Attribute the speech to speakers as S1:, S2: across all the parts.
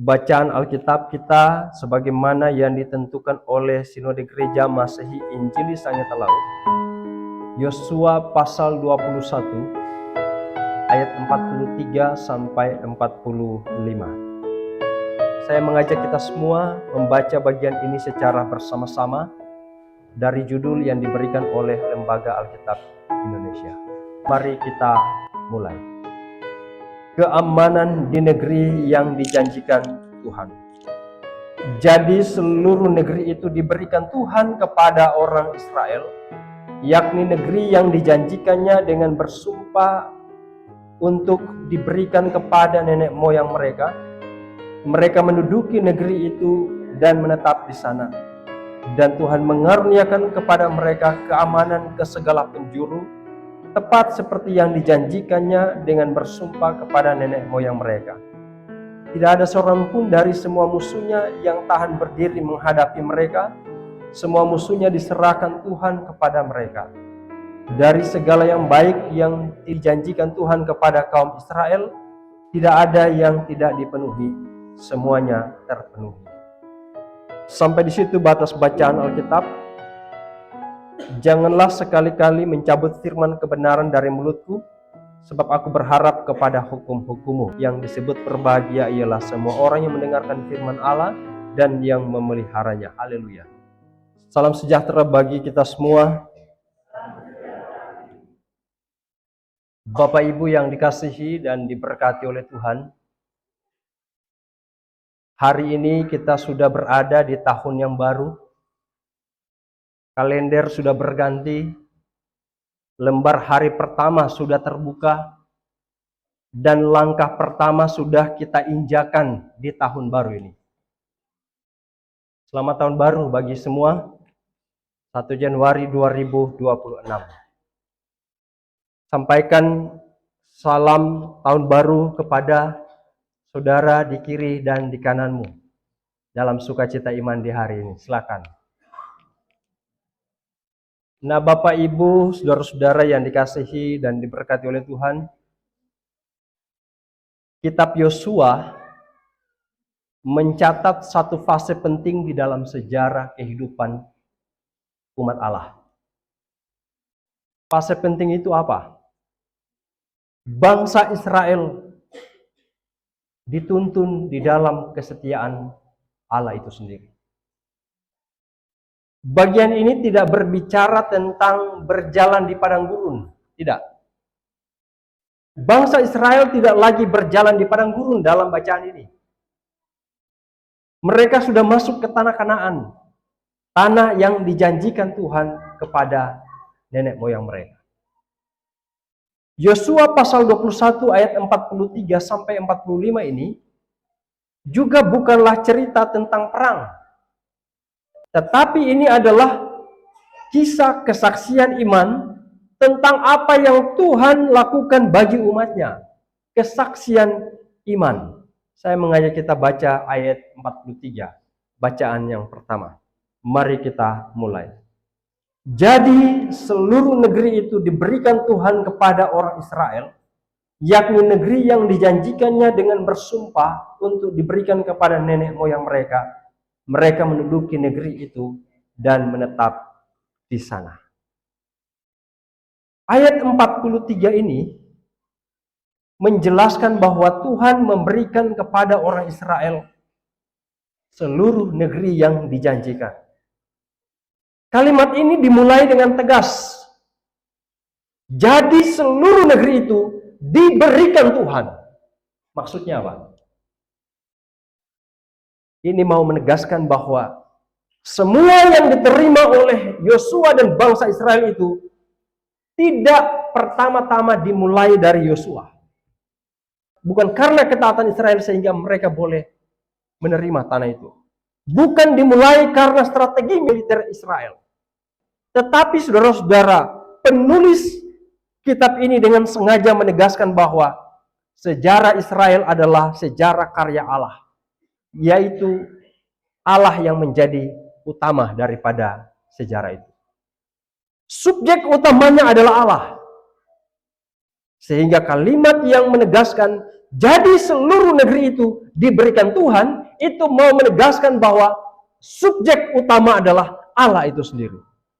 S1: Bacaan Alkitab kita sebagaimana yang ditentukan oleh Sinode Gereja Masehi Injili Sang Nyata Laut, Yosua pasal 21 ayat 43 sampai 45. Saya mengajak kita semua membaca bagian ini secara bersama-sama dari judul yang diberikan oleh Lembaga Alkitab Indonesia. Mari kita mulai. Keamanan di negeri yang dijanjikan Tuhan. Jadi seluruh negeri itu diberikan Tuhan kepada orang Israel, yakni negeri yang dijanjikannya dengan bersumpah untuk diberikan kepada nenek moyang mereka. Mereka menduduki negeri itu dan menetap di sana. Dan Tuhan mengaruniakan kepada mereka keamanan ke segala penjuru, tepat seperti yang dijanjikannya dengan bersumpah kepada nenek moyang mereka. Tidak ada seorang pun dari semua musuhnya yang tahan berdiri menghadapi mereka. Semua musuhnya diserahkan Tuhan kepada mereka. Dari segala yang baik yang dijanjikan Tuhan kepada kaum Israel, tidak ada yang tidak dipenuhi. Semuanya terpenuhi. Sampai di situ batas bacaan Alkitab. Janganlah sekali-kali mencabut firman kebenaran dari mulutku, sebab aku berharap kepada hukum-hukummu. Yang disebut berbahagia ialah semua orang yang mendengarkan firman Allah dan yang memeliharanya. Haleluya. Salam sejahtera bagi kita semua. Bapak Ibu yang dikasihi dan diberkati oleh Tuhan, hari ini kita sudah berada di tahun yang baru. Kalender sudah berganti, lembar hari pertama sudah terbuka, dan langkah pertama sudah kita injakan di tahun baru ini. Selamat tahun baru bagi semua, 1 Januari 2026. Sampaikan salam tahun baru kepada saudara di kiri dan di kananmu dalam sukacita iman di hari ini. Silakan. Nah, Bapak Ibu, saudara-saudara yang dikasihi dan diberkati oleh Tuhan, Kitab Yosua mencatat satu fase penting di dalam sejarah kehidupan umat Allah. Fase penting itu apa? Bangsa Israel dituntun di dalam kesetiaan Allah itu sendiri. Bagian ini tidak berbicara tentang berjalan di padang gurun, tidak. Bangsa Israel tidak lagi berjalan di padang gurun dalam bacaan ini. Mereka sudah masuk ke tanah Kanaan, tanah yang dijanjikan Tuhan kepada nenek moyang mereka. Yosua pasal 21 ayat 43 sampai 45 ini juga bukanlah cerita tentang perang. Tetapi ini adalah kisah kesaksian iman tentang apa yang Tuhan lakukan bagi umatnya. Kesaksian iman. Saya mengajak kita baca ayat 43. Bacaan yang pertama. Mari kita mulai. Jadi seluruh negeri itu diberikan Tuhan kepada orang Israel, yakni negeri yang dijanjikannya dengan bersumpah untuk diberikan kepada nenek moyang mereka. Mereka menduduki negeri itu dan menetap di sana. Ayat 43 ini menjelaskan bahwa Tuhan memberikan kepada orang Israel seluruh negeri yang dijanjikan. Kalimat ini dimulai dengan tegas. Jadi seluruh negeri itu diberikan Tuhan. Maksudnya apa? Ini mau menegaskan bahwa semua yang diterima oleh Yosua dan bangsa Israel itu tidak pertama-tama dimulai dari Yosua. Bukan karena ketaatan Israel sehingga mereka boleh menerima tanah itu. Bukan dimulai karena strategi militer Israel. Tetapi saudara-saudara, penulis kitab ini dengan sengaja menegaskan bahwa sejarah Israel adalah sejarah karya Allah. Yaitu Allah yang menjadi utama daripada sejarah itu. Subjek utamanya adalah Allah. Sehingga kalimat yang menegaskan jadi seluruh negeri itu diberikan Tuhan, itu mau menegaskan bahwa subjek utama adalah Allah itu sendiri.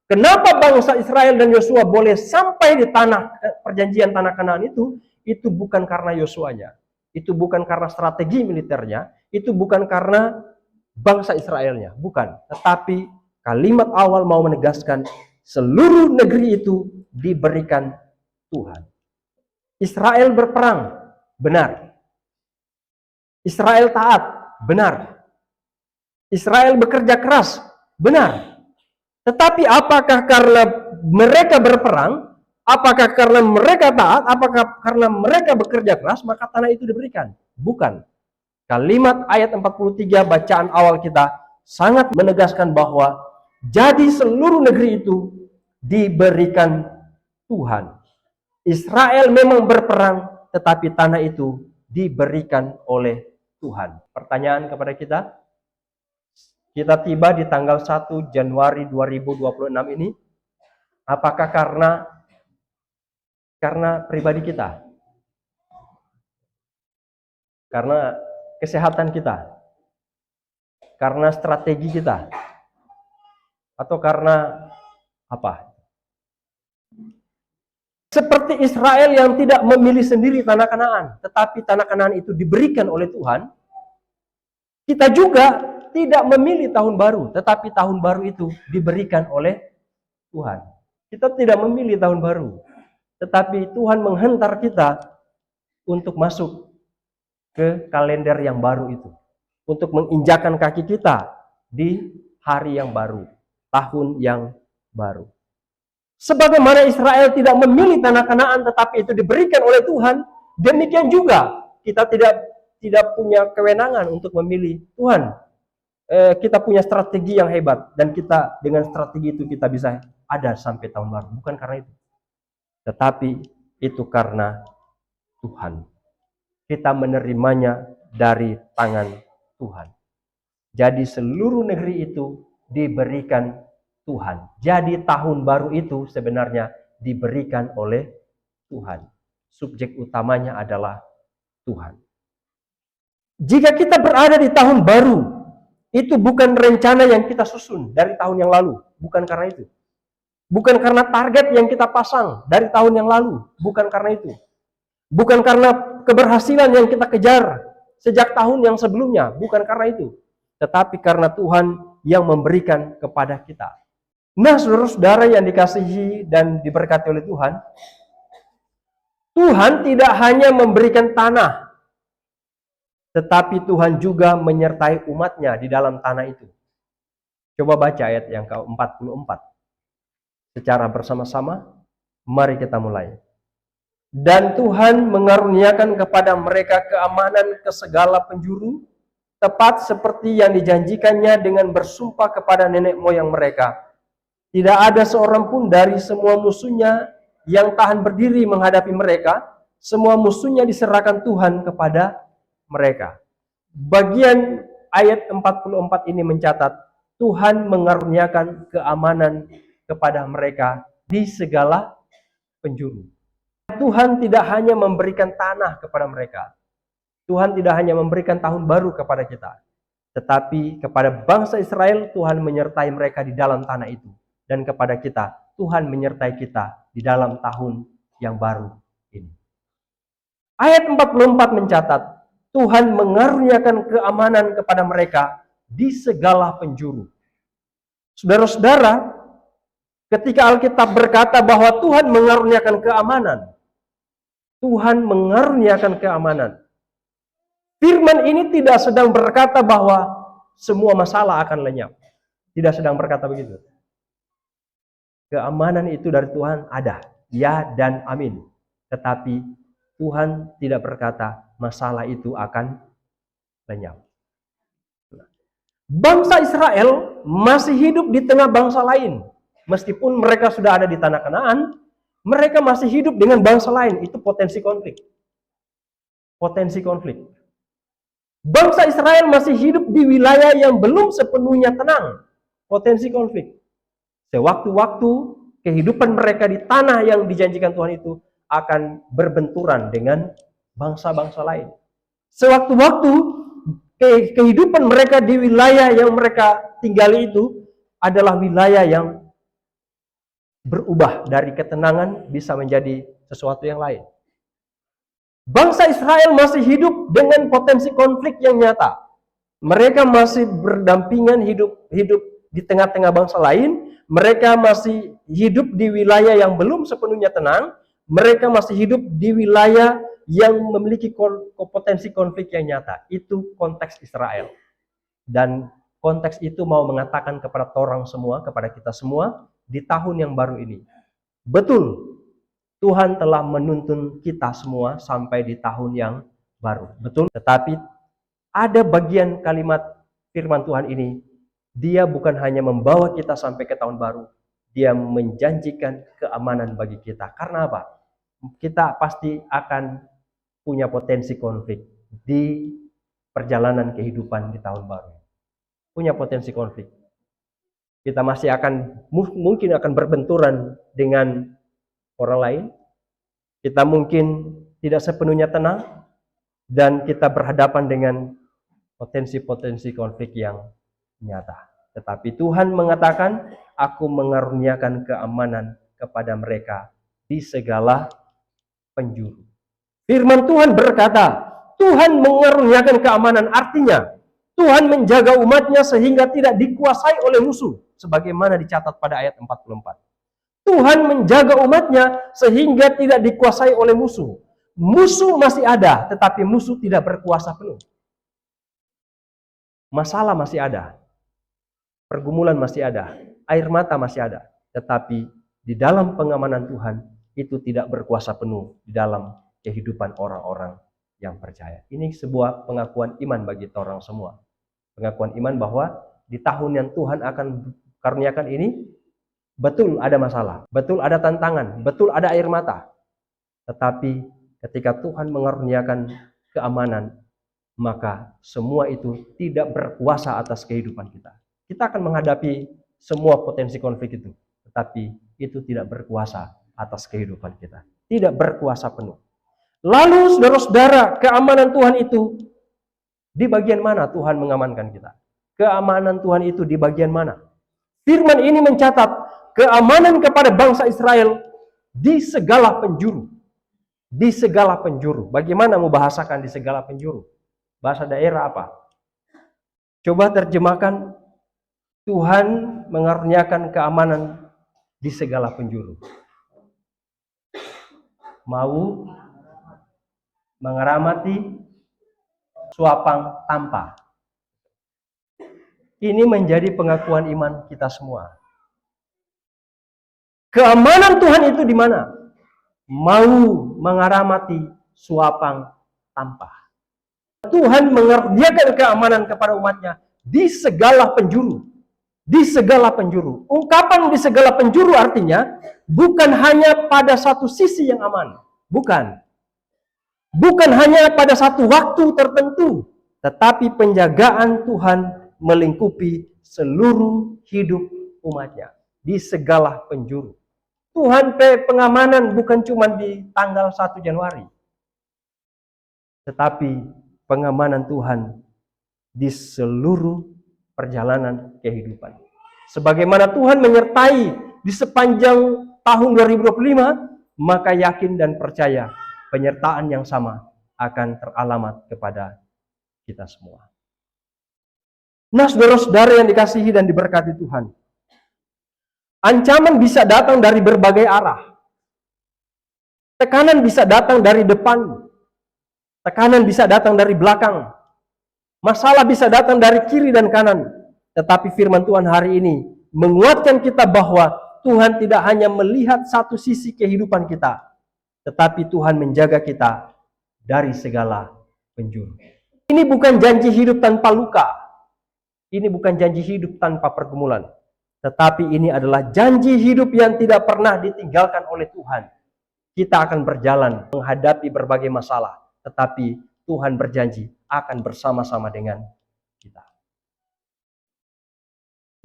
S1: Kenapa bangsa Israel dan Yosua boleh sampai di tanah perjanjian tanah Kanaan itu bukan karena Yosuanya, itu bukan karena strategi militernya, itu bukan karena bangsa Israelnya, bukan. Tetapi kalimat awal mau menegaskan seluruh negeri itu diberikan Tuhan. Israel berperang, benar. Israel taat, benar. Israel bekerja keras, benar. Tetapi apakah karena mereka berperang, apakah karena mereka taat, apakah karena mereka bekerja keras, maka tanah itu diberikan? Bukan. Kalimat ayat 43 bacaan awal kita sangat menegaskan bahwa jadi seluruh negeri itu diberikan Tuhan. Israel memang berperang, tetapi tanah itu diberikan oleh Tuhan. Pertanyaan kepada kita tiba di tanggal 1 Januari 2026 ini, apakah karena pribadi kita? Karena kesehatan kita? Karena strategi kita? Atau karena apa? Seperti Israel yang tidak memilih sendiri tanah Kanaan, tetapi tanah Kanaan itu diberikan oleh Tuhan. Kita juga tidak memilih tahun baru, tetapi tahun baru itu diberikan oleh Tuhan. Kita tidak memilih tahun baru, tetapi Tuhan menghantar kita untuk masuk ke kalender yang baru itu, untuk menginjakan kaki kita di hari yang baru, tahun yang baru. Sebagaimana Israel tidak memilih tanah Kanaan tetapi itu diberikan oleh Tuhan, demikian juga kita tidak punya kewenangan untuk memilih Tuhan. Kita punya strategi yang hebat dan kita dengan strategi itu kita bisa ada sampai tahun baru. Bukan karena itu, tetapi itu karena Tuhan. Kita menerimanya dari tangan Tuhan. Jadi seluruh negeri itu diberikan Tuhan. Jadi tahun baru itu sebenarnya diberikan oleh Tuhan. Subjek utamanya adalah Tuhan. Jika kita berada di tahun baru, itu bukan rencana yang kita susun dari tahun yang lalu. Bukan karena itu. Bukan karena target yang kita pasang dari tahun yang lalu. Bukan karena itu. Bukan karena keberhasilan yang kita kejar sejak tahun yang sebelumnya. Bukan karena itu. Tetapi karena Tuhan yang memberikan kepada kita. Nah, saudara-saudara yang dikasihi dan diberkati oleh Tuhan, Tuhan tidak hanya memberikan tanah, tetapi Tuhan juga menyertai umatnya di dalam tanah itu. Coba baca ayat yang ke-44. Secara bersama-sama, mari kita mulai. Dan Tuhan mengaruniakan kepada mereka keamanan ke segala penjuru, tepat seperti yang dijanjikannya dengan bersumpah kepada nenek moyang mereka. Tidak ada seorang pun dari semua musuhnya yang tahan berdiri menghadapi mereka. Semua musuhnya diserahkan Tuhan kepada mereka. Bagian ayat 44 ini mencatat, Tuhan mengaruniakan keamanan kepada mereka di segala penjuru. Tuhan tidak hanya memberikan tanah kepada mereka. Tuhan tidak hanya memberikan tahun baru kepada kita. Tetapi kepada bangsa Israel, Tuhan menyertai mereka di dalam tanah itu. Dan kepada kita, Tuhan menyertai kita di dalam tahun yang baru ini. Ayat 44 mencatat, Tuhan mengaruniakan keamanan kepada mereka di segala penjuru. Saudara-saudara, ketika Alkitab berkata bahwa Tuhan mengaruniakan keamanan, Tuhan mengaruniakan keamanan. Firman ini tidak sedang berkata bahwa semua masalah akan lenyap. Tidak sedang berkata begitu. Keamanan itu dari Tuhan ada, ya dan amin. Tetapi Tuhan tidak berkata masalah itu akan lenyap. Bangsa Israel masih hidup di tengah bangsa lain. Meskipun mereka sudah ada di tanah Kanaan, mereka masih hidup dengan bangsa lain. Itu potensi konflik. Potensi konflik. Bangsa Israel masih hidup di wilayah yang belum sepenuhnya tenang. Potensi konflik. Sewaktu-waktu kehidupan mereka di tanah yang dijanjikan Tuhan itu akan berbenturan dengan bangsa-bangsa lain. Sewaktu-waktu kehidupan mereka di wilayah yang mereka tinggali itu adalah wilayah yang berubah dari ketenangan bisa menjadi sesuatu yang lain. Bangsa Israel masih hidup dengan potensi konflik yang nyata. Mereka masih berdampingan hidup di tengah-tengah bangsa lain. Mereka masih hidup di wilayah yang belum sepenuhnya tenang. Mereka masih hidup di wilayah yang memiliki potensi konflik yang nyata. Itu konteks Israel. Dan konteks itu mau mengatakan kepada orang semua, kepada kita semua, di tahun yang baru ini. Betul, Tuhan telah menuntun kita semua sampai di tahun yang baru. Betul, tetapi ada bagian kalimat firman Tuhan ini, dia bukan hanya membawa kita sampai ke tahun baru, dia menjanjikan keamanan bagi kita. Karena apa? Kita pasti akan punya potensi konflik di perjalanan kehidupan di tahun baru. Punya potensi konflik. Kita masih mungkin akan berbenturan dengan orang lain. Kita mungkin tidak sepenuhnya tenang, dan kita berhadapan dengan potensi-potensi konflik yang nyata. Tetapi Tuhan mengatakan, aku mengaruniakan keamanan kepada mereka di segala penjuru. Firman Tuhan berkata, Tuhan mengaruniakan keamanan, artinya Tuhan menjaga umatnya sehingga tidak dikuasai oleh musuh, sebagaimana dicatat pada ayat 44. Tuhan menjaga umatnya sehingga tidak dikuasai oleh musuh. Musuh masih ada, tetapi musuh tidak berkuasa penuh. Masalah masih ada, pergumulan masih ada, air mata masih ada, tetapi di dalam pengamanan Tuhan itu tidak berkuasa penuh di dalam kehidupan orang-orang yang percaya. Ini sebuah pengakuan iman bagi orang semua. Pengakuan iman bahwa di tahun yang Tuhan akan karuniakan ini, betul ada masalah, betul ada tantangan, betul ada air mata. Tetapi ketika Tuhan mengaruniakan keamanan, maka semua itu tidak berkuasa atas kehidupan kita. Kita akan menghadapi semua potensi konflik itu, tetapi itu tidak berkuasa atas kehidupan kita. Tidak berkuasa penuh. Lalu saudara-saudara, keamanan Tuhan itu di bagian mana Tuhan mengamankan kita? Keamanan Tuhan itu di bagian mana? Firman ini mencatat keamanan kepada bangsa Israel di segala penjuru. Di segala penjuru. Bagaimana membahasakan di segala penjuru? Bahasa daerah apa? Coba terjemahkan, Tuhan mengaruniakan keamanan di segala penjuru. Mau mengeramati suapang tanpa. Ini menjadi pengakuan iman kita semua. Keamanan Tuhan itu di mana? Mau mengeramati suapang tanpa. Tuhan mengaruniakan keamanan kepada umatnya di segala penjuru. Di segala penjuru. Ungkapan di segala penjuru artinya bukan hanya pada satu sisi yang aman. Bukan. Bukan hanya pada satu waktu tertentu. Tetapi penjagaan Tuhan melingkupi seluruh hidup umatnya. Di segala penjuru. Tuhan pengamanan bukan cuma di tanggal 1 Januari. Tetapi pengamanan Tuhan di seluruh perjalanan kehidupan. Sebagaimana Tuhan menyertai di sepanjang tahun 2025, maka yakin dan percaya penyertaan yang sama akan teralamat kepada kita semua. Nah, saudara-saudara yang dikasihi dan diberkati Tuhan, ancaman bisa datang dari berbagai arah. Tekanan bisa datang dari depan. Tekanan bisa datang dari belakang. Masalah bisa datang dari kiri dan kanan. Tetapi firman Tuhan hari ini menguatkan kita bahwa Tuhan tidak hanya melihat satu sisi kehidupan kita, tetapi Tuhan menjaga kita dari segala penjuru. Ini bukan janji hidup tanpa luka. Ini bukan janji hidup tanpa pergumulan. Tetapi ini adalah janji hidup yang tidak pernah ditinggalkan oleh Tuhan. Kita akan berjalan menghadapi berbagai masalah, tetapi Tuhan berjanji akan bersama-sama dengan kita.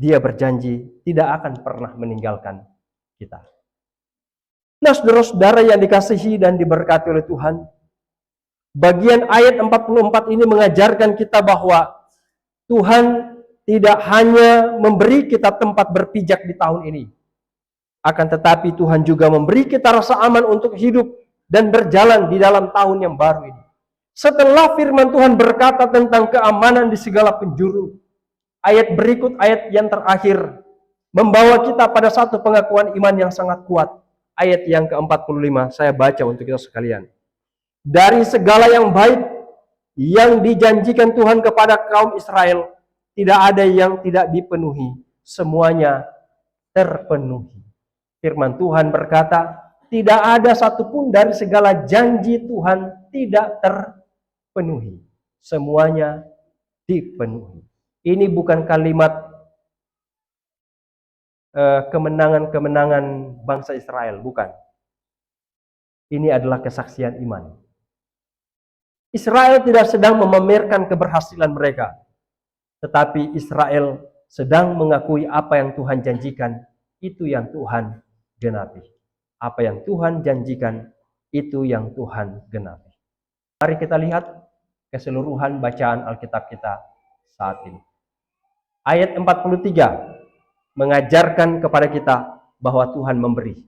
S1: Dia berjanji tidak akan pernah meninggalkan kita. Nah, saudara-saudara yang dikasihi dan diberkati oleh Tuhan, bagian ayat 44 ini mengajarkan kita bahwa Tuhan tidak hanya memberi kita tempat berpijak di tahun ini, akan tetapi Tuhan juga memberi kita rasa aman untuk hidup dan berjalan di dalam tahun yang baru ini. Setelah firman Tuhan berkata tentang keamanan di segala penjuru, ayat berikut, ayat yang terakhir, membawa kita pada satu pengakuan iman yang sangat kuat. Ayat yang ke-45, saya baca untuk kita sekalian. Dari segala yang baik yang dijanjikan Tuhan kepada kaum Israel, tidak ada yang tidak dipenuhi, semuanya terpenuhi. Firman Tuhan berkata, tidak ada satupun dari segala janji Tuhan tidak terpenuhi. Semuanya dipenuhi. Ini bukan kalimat kemenangan-kemenangan bangsa Israel, bukan. Ini adalah kesaksian iman. Israel tidak sedang memamerkan keberhasilan mereka, tetapi Israel sedang mengakui apa yang Tuhan janjikan, itu yang Tuhan genapi. Apa yang Tuhan janjikan, itu yang Tuhan genapi. Mari kita lihat keseluruhan bacaan Alkitab kita saat ini. Ayat 43 mengajarkan kepada kita bahwa Tuhan memberi.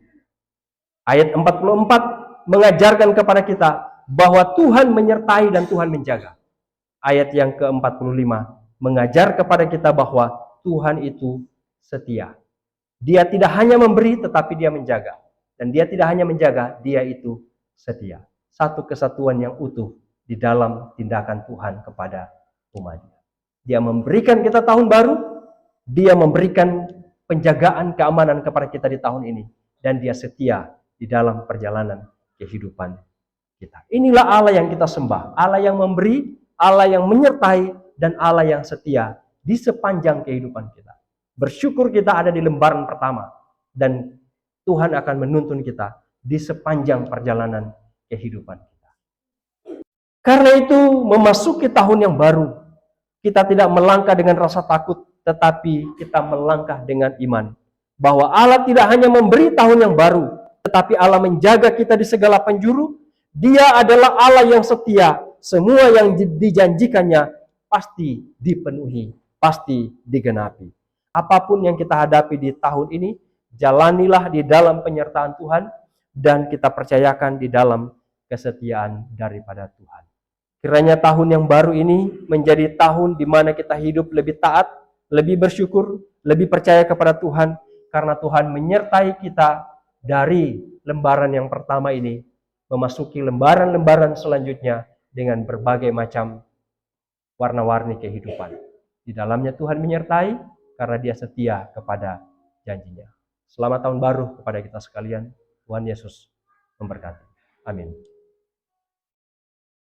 S1: Ayat 44 mengajarkan kepada kita bahwa Tuhan menyertai dan Tuhan menjaga. Ayat yang ke-45 mengajar kepada kita bahwa Tuhan itu setia. Dia tidak hanya memberi tetapi dia menjaga. Dan dia tidak hanya menjaga, dia itu setia. Satu kesatuan yang utuh di dalam tindakan Tuhan kepada umatnya. Dia memberikan kita tahun baru, dia memberikan penjagaan keamanan kepada kita di tahun ini, dan dia setia di dalam perjalanan kehidupan kita. Inilah Allah yang kita sembah, Allah yang memberi, Allah yang menyertai, dan Allah yang setia di sepanjang kehidupan kita. Bersyukur kita ada di lembaran pertama, dan Tuhan akan menuntun kita di sepanjang perjalanan kehidupan kita. Karena itu, memasuki tahun yang baru, kita tidak melangkah dengan rasa takut, tetapi kita melangkah dengan iman. Bahwa Allah tidak hanya memberi tahun yang baru, tetapi Allah menjaga kita di segala penjuru. Dia adalah Allah yang setia. Semua yang dijanjikannya pasti dipenuhi, pasti digenapi. Apapun yang kita hadapi di tahun ini, jalanilah di dalam penyertaan Tuhan, dan kita percayakan di dalam kesetiaan daripada Tuhan. Kiranya tahun yang baru ini menjadi tahun di mana kita hidup lebih taat, lebih bersyukur, lebih percaya kepada Tuhan, karena Tuhan menyertai kita dari lembaran yang pertama ini, memasuki lembaran-lembaran selanjutnya dengan berbagai macam warna-warni kehidupan. Di dalamnya Tuhan menyertai karena dia setia kepada janjinya. Selamat tahun baru kepada kita sekalian. Tuhan Yesus memberkati. Amin.